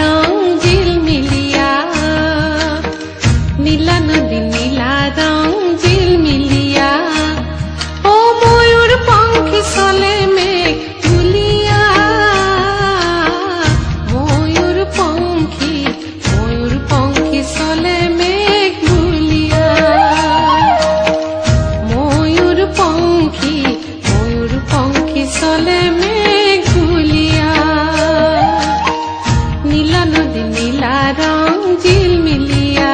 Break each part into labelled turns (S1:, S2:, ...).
S1: রং ঝিলমিলিয়া, নীলা নদী নীলা রং ঝিলমিলিয়া। ও ময়ূর পঙ্খী চলে মেঘ তুলিয়া, ময়ূর পঙ্খী চলে মেঘ তুলিয়া। ময়ূর পঙ্খী চলে মেঘ তুলিয়া। নীলা নদী নীলা রং ঝিলমিলিয়া,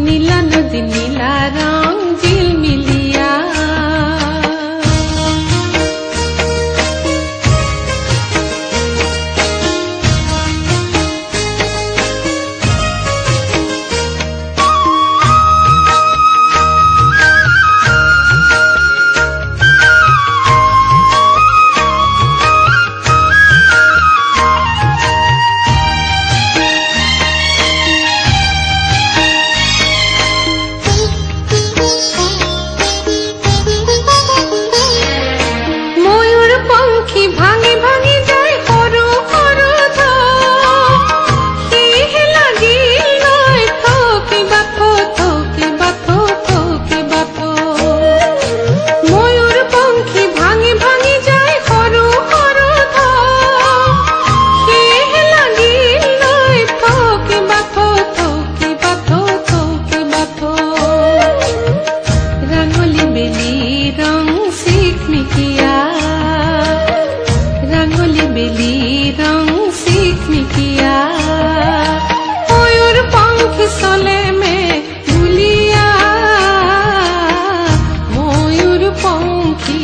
S1: নীলা নদী নীলা রং ঝিলমিলিয়া। ভাঙে ভাঙে যায় সরু সরু সেহে লাগিল নৈ থকি বাথো থকি বাথো থকি বাথো। ময়ূর পঙ্খী ভাঙে ভাঙে যায় সরু সরু সেহে লাগিল নৈ থকি বাথো থকি বাথো থকি বাথো। রাঙলী বেলি রং চিকমিকিয়া, রাঙলী বেলি রং চিকমিকিয়া। ময়ূর পঙ্খী চলে মেঘ তুলিয়া, ময়ূর পঙ্খী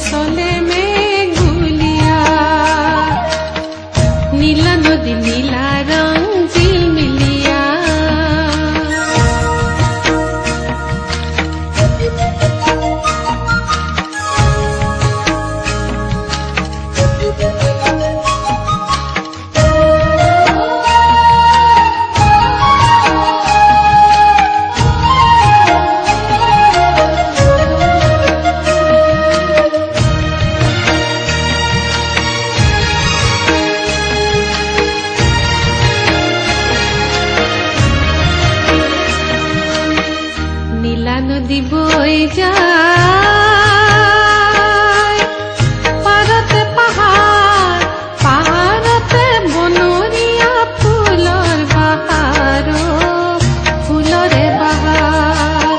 S1: চলে মেঘ তুলিয়া। নীলা নদী নীলা রং ঝিলমিলিয়া। নীলা নদী বই যায় পারতে পাহাড়, পাহাড়তে বনরিয়া ফুলর বাহার, ফুলরে বাহার।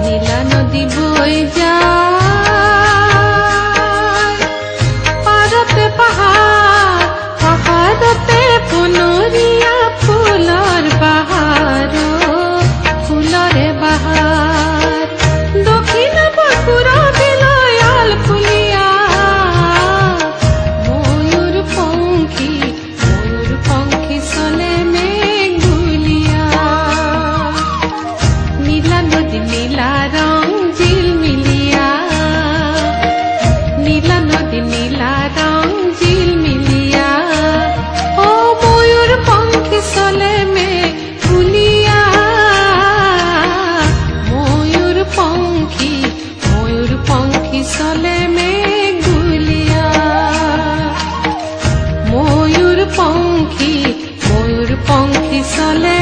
S1: নীলা নদী বই যায় পারতে পাহাড়, পাহাড়তে বনরিয়া ফুলর বাহার, ফুলরে বাহার। দক্ষিণ বাঁকুড়া বিলায়াল ফুলিয়া, ময়ূর পঙ্খী চলে মেঘ তুলিয়া। নীলা নদী নীলা রং ঝিলমিলিয়া, নীলা নদী নীলা রং ঝিলমিলিয়া। ও ময়ূর পঙ্খী চলে মেঘ তুলিয়া, ময়ূর পঙ্খী চলে মেঘ তুলিয়া। ময়ূর পঙ্খী চলে